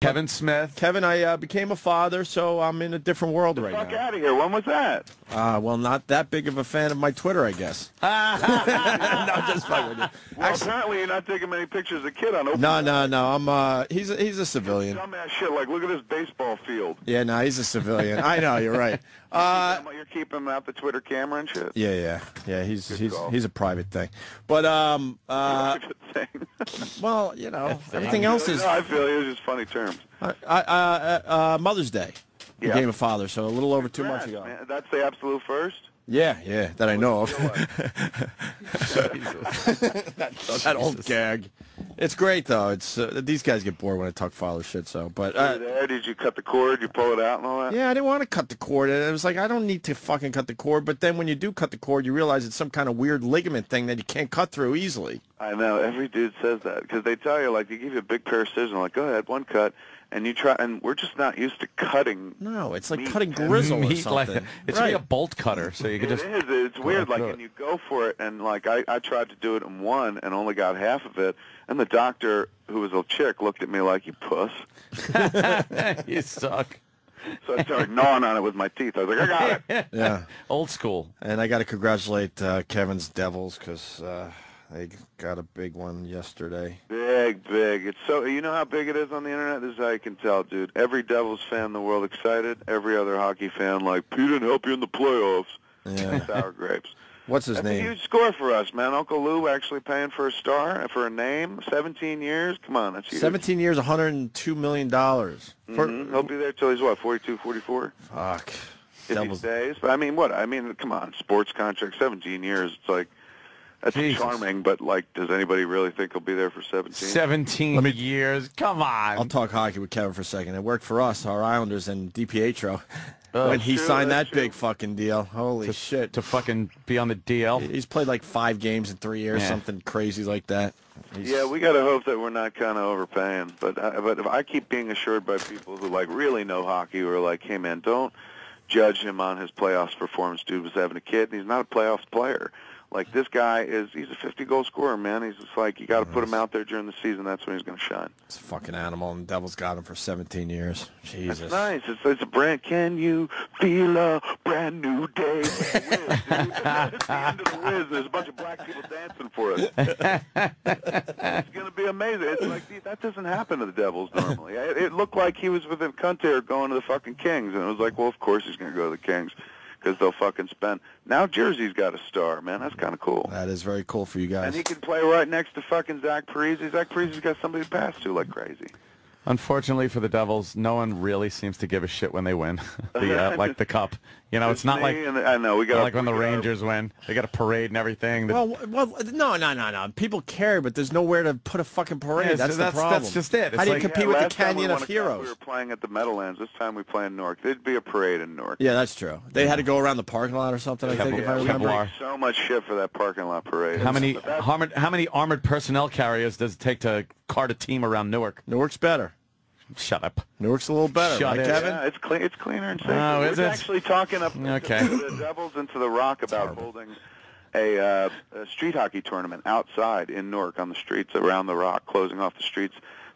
Kevin Smith. Kevin, I became a father, so I'm in a different world right now. Fuck out of here. When was that? Well, not that big of a fan of my Twitter, I guess. No, just fucking with you. Well, apparently you're not taking many pictures of the kid on open. No. I'm he's a civilian. Dumbass shit. Like, look at this baseball field. Yeah, no, he's a civilian. I know, you're right. You're keeping him out the Twitter camera and shit. Yeah. He's a private thing. But Private thing. well, you know, everything else is. I feel it was just funny terms. Mother's Day. Yeah. Became a father, so a little over 2 months ago. Man, that's the absolute first? Yeah, that I know of. Like? that old gag. It's great though. It's these guys get bored when I talk father shit. So, but did you cut the cord? You pull it out and all that? yeah, I didn't want to cut the cord. It was like I don't need to fucking cut the cord. But then when you do cut the cord, you realize it's some kind of weird ligament thing that you can't cut through easily. I know. Every dude says that because they tell you, like, they give you a big pair of scissors and like, go ahead, one cut. And you try, and we're just not used to cutting. No, it's like meat. cutting grizzle or Meat, something. like, it's like a bolt cutter, so you can just. It is. It's weird. Like, and you go for it, and like I tried to do it in one, and only got half of it. And the doctor, who was a chick, looked at me like, "You puss." You suck. So I started gnawing on it with my teeth. I was like, I got it. Yeah, Old school. and I got to congratulate Kevin's Devils because they got a big one yesterday. Big. It's so, you know how big it is on the internet? This is how you can tell, dude. Every Devils fan in the world excited. Every other hockey fan like, Pete didn't help you in the playoffs. Yeah. Sour grapes. What's his That's a name? huge score for us, man. Uncle Lou actually paying for a star, for a name. 17 years? Come on, that's huge. 17 years, $102 million. He'll be there till he's, what, 42, 44? Fuck. If he Devils. stays. But I mean, what? I mean, come on. Sports contract, 17 years. It's like, that's Jesus. charming, but, like, does anybody really think he'll be there for 17? 17 years. Come on. I'll talk hockey with Kevin for a second. It worked for us, our Islanders, and DiPietro. Oh, when he true, signed that's that big fucking deal. Holy shit. To fucking be on the DL. He's played like 5 games in 3 years, Yeah. something crazy like that. Yeah, we got to hope that we're not kind of overpaying. But if I keep being assured by people who, like, really know hockey, who are like, hey, man, don't judge him on his playoffs performance. Dude was having a kid, and he's not a playoffs player. Like, this guy he's a 50-goal scorer, man. He's just like, you got to put him out there during the season. That's when he's going to shine. It's a fucking animal, and the Devils got him for 17 years. Jesus. That's nice. It's a brand. Can you feel a brand new day? Wiz, dude. It's the end of the Wiz. There's a bunch of black people dancing for us. It's going to be amazing. It's like, that doesn't happen to the Devils normally. It looked like he was with a Kunter going to the fucking Kings, and it was like, well, of course he's going to go to the Kings. Because they'll fucking spend. Now Jersey's got a star, man. That's kind of cool. That is very cool for you guys. And he can play right next to fucking Zach Parise. Zach Parise's got somebody to pass to like crazy. Unfortunately for the Devils, no one really seems to give a shit when they win like the cup. You know, it's not like I know we got like when the Rangers win. They got a parade and everything. Well, no. People care, but there's nowhere to put a fucking parade. Yeah, that's so the problem. That's just it. How do you compete with the Canyon of Heroes? We were playing at the Meadowlands. This time we play in Newark. There'd be a parade in Newark. Yeah, that's true. They had to go around the parking lot or something, I think, if I remember. Kevlar. So much shit for that parking lot parade. How many armored personnel carriers does it take to cart a team around Newark? Newark's better. Shut up. Newark's a little better, Shut right, it. Kevin? Yeah, it's clean. It's cleaner and safer. Oh, is We're it? actually talking up Okay. the Devils into the Rock about holding a street hockey tournament outside in Newark on the streets around the Rock, closing off the streets,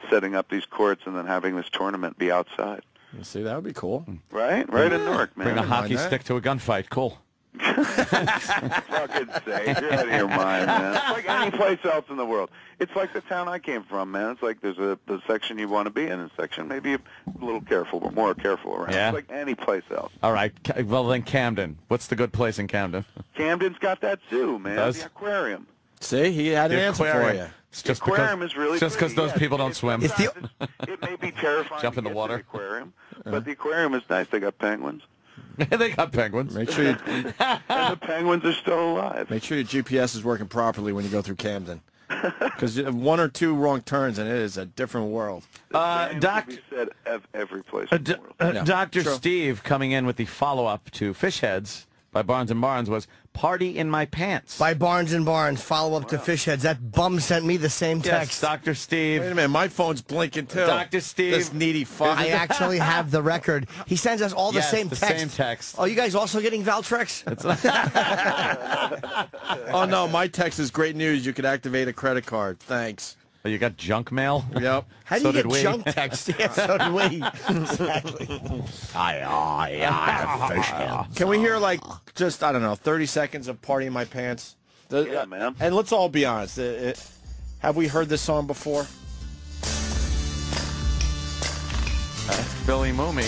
setting up these courts, and then having this tournament be outside. You see, that would be cool. Right in Newark, man. Bring a hockey that. stick to a gunfight. Cool. Fucking say, you're out of your mind, man. It's like any place else in the world. It's like the town I came from, man. It's like there's the section you want to be in, and a section maybe a little careful, but more careful around. Yeah. It's like any place else. All right. Well, then Camden. What's the good place in Camden? Camden's got that zoo, man. Does? The aquarium. See, he had an answer for you. It's just The aquarium is really just because pretty, those yes. people don't swim. It may be terrifying Jump to in the get to water. the aquarium, but the aquarium is nice. They got penguins. They got penguins. Make sure you, And the penguins are still alive. make sure your GPS is working properly when you go through Camden. Because 1 or 2 wrong turns, and it is a different world. Doc, Doc- be said every place in the world. Yeah, Dr. true. Steve coming in with the follow-up to Fish Heads by Barnes & Barnes was Party in My Pants. By Barnes & Barnes, follow-up to Fish Heads. That bum sent me the same Yes, text. Dr. Steve. Wait a minute, my phone's blinking too. Dr. Steve. This needy fuck. I actually have the record. He sends us all the Yes, same the text. same text. Oh, you guys also getting Valtrex? Oh no, my text is great news. You could activate a credit card. Thanks. Oh, you got junk mail? Yep. How do So you did get we. junk text? Yeah, so did we. Exactly. Can we hear like just I don't know 30 seconds of "Party in My Pants"? Yeah, man. And let's all be honest. Have we heard this song before? That's Billy Mooney.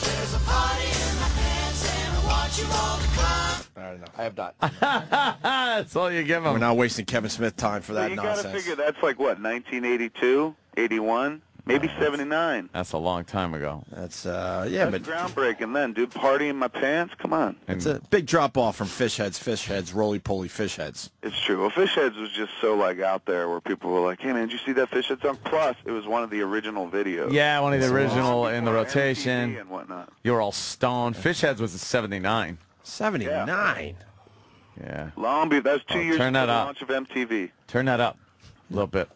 There's a party in my pants and I watch you all the clock. I don't know. I have not. That's all you give We're him. not wasting Kevin Smith time for that You nonsense. got to figure that's like what 1982, 81, maybe 79. That's a long time ago. That's yeah, That's but groundbreaking then, dude. Party in my pants. Come on. it's a big drop off from Fish Heads, Roly Poly Fish Heads. It's true. Well, Fish Heads was just so like out there where people were like, "Hey man, did you see that Fish Heads song?" Plus, it was one of the original videos. Yeah, one of the original in the Before rotation. MTV and whatnot. You were all stoned. Fish Heads was a 79. 79. Yeah. Long Beach. That was 2 years turn before that the up. launch of MTV. Turn that up a little bit.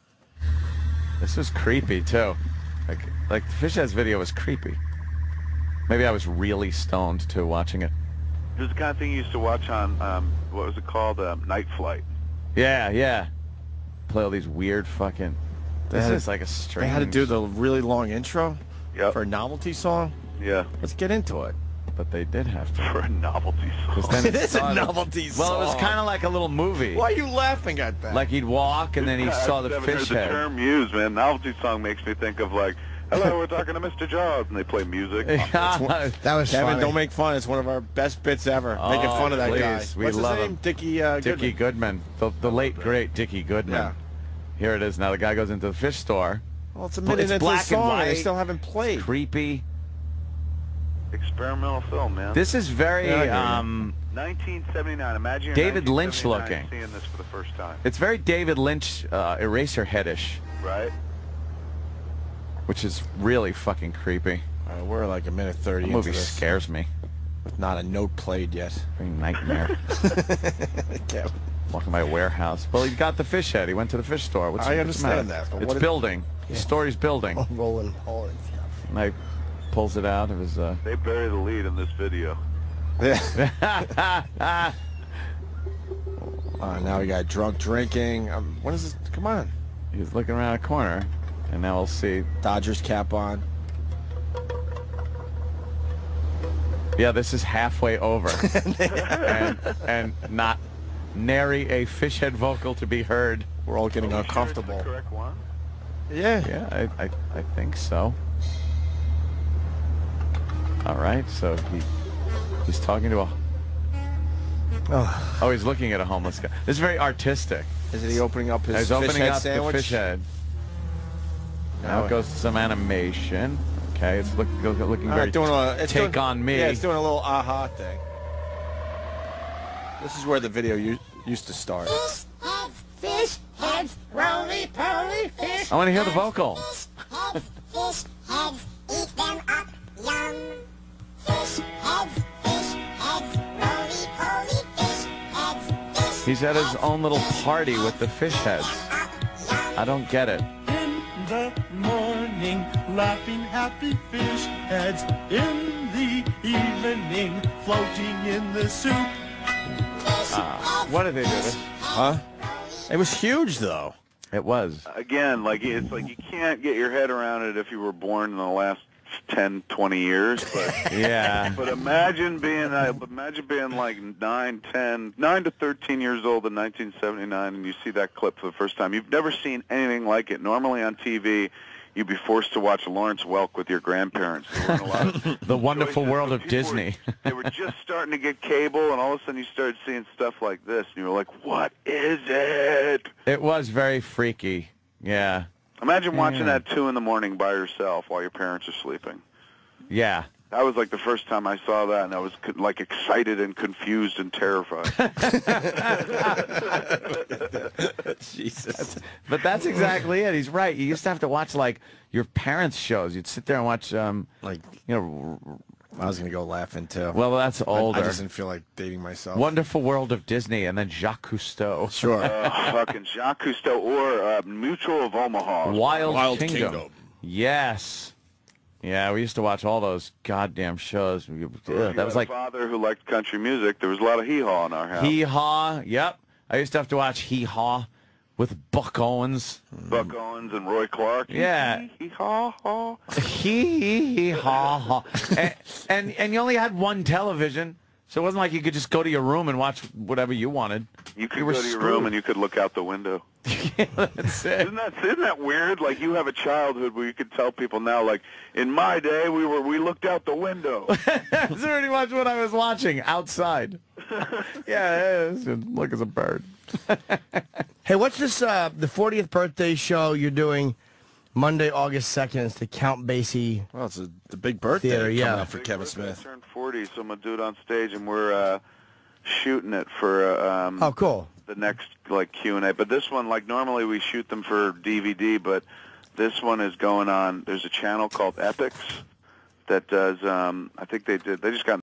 This was creepy too. Like the Fish Heads video was creepy. Maybe I was really stoned too watching it. It was the kind of thing you used to watch on what was it called? Night Flight. Yeah. Play all these weird fucking. This is like a strange. They had to do the really long intro Yep. for a novelty song. Yeah. Let's get into it. But they did have to. For a novelty 'Cause song. then It is a started- novelty Well, song. it was kind of like a little movie. Why are you laughing at that? Like he'd walk and then he saw the I've never fish heard head. the term used, man. Novelty song makes me think of like, hello, we're talking to Mr. Jaws, and they play music. That was Kevin, funny. don't make fun. It's one of our best bits ever. Making Oh, fun of that guy. please. We What's love his name? him. Dickie Dickie Goodman, the late great Dickie Goodman. Yeah. Here it is. Now the guy goes into the fish store. Well, it's a minute It's into black the and song, and they white. still haven't played. Creepy. Experimental film, man. This is very Yeah, I hear you. 1979. Imagine you're David Lynch 1979 looking. seeing this for the first time, It's very David Lynch Eraserheadish, right? which is really fucking creepy. All right, we're like a minute 30 The into movie this scares me. with not a note played yet. Very nightmare. Kevin. Walking by a warehouse. Well, he got the fish head. He went to the fish store. What's I what's the understand matter? that, but It's what is- building. The story's building. Rolling hard. And I pulls it out of his. They bury the lead in this video. Yeah. Now we got drunk drinking. What is this? Come on. He's looking around a corner, and now we'll see. Dodgers cap on. Yeah, this is halfway over, and not nary a fish head vocal to be heard. We're all getting Are you sure uncomfortable. it's the correct one? Yeah. Yeah, I think so. All right, so he's talking to a. Oh, he's looking at a homeless guy. This is very artistic. Is he opening up his He's fish opening head up sandwich? the fish head. Now Now it goes to some animation. Okay, it's looking All very right, it's take doing, on me. Yeah, it's doing a little aha thing. This is where the video used to start. Fish heads, roly poly fish. I want to hear the vocal. Fish heads, eat them up, yum. Fish heads, roly poly fish heads. He's at his own little party with the fish heads. I don't get it. In the morning, laughing happy fish heads. In the evening, floating in the soup. What did they do this? Huh? It was huge, though. It was. Again, like it's like you can't get your head around it if you were born in the last 10, 20 years. But Yeah. but imagine being like 9 to 13 years old in 1979, and you see that clip for the first time. You've never seen anything like it. Normally on TV, you'd be forced to watch Lawrence Welk with your grandparents. There weren't a lot of The Wonderful choices, World so of people Disney. they were just starting to get cable, and all of a sudden you started seeing stuff like this, and you were like, "What is it?" It was very freaky. Yeah. Imagine watching Yeah. that 2 in the morning by yourself while your parents are sleeping. Yeah. That was like the first time I saw that, and I was like excited and confused and terrified. Jesus. But that's exactly it. He's right. You used to have to watch like your parents' shows. You'd sit there and watch, Like, you know, I was going to go laughing, too. well, that's older. I just didn't feel like dating myself. Wonderful World of Disney, and then Jacques Cousteau. Sure. Fucking Jacques Cousteau or Mutual of Omaha. Wild Kingdom. Yes. Yeah, we used to watch all those goddamn shows. You That had was a like father who liked country music. There was a lot of hee-haw in our house. Hee Haw. Yep. I used to have to watch Hee Haw with Buck Owens. Buck Owens and Roy Clark. Yeah. Hee-haw-haw. Hee-haw-haw. And you only had one television, so it wasn't like you could just go to your room and watch whatever you wanted. You could were go to your screwed. room and you could look out the window. Yeah, that's it. Isn't that weird? Like you have a childhood where you could tell people now, like in my day we looked out the window. That's pretty much what I was watching outside. Yeah, look as a bird. Hey, what's this, the 40th birthday show you're doing Monday, August 2nd? It's the Count Basie. Well, it's the big birthday Theater, coming yeah. up for Kevin I Smith. turned 40, so I'm gonna do it on stage, and we're shooting it for Oh, cool. the next like Q&A. But this one, like normally we shoot them for DVD, but this one is going on. There's a channel called Epics that does. I think they just got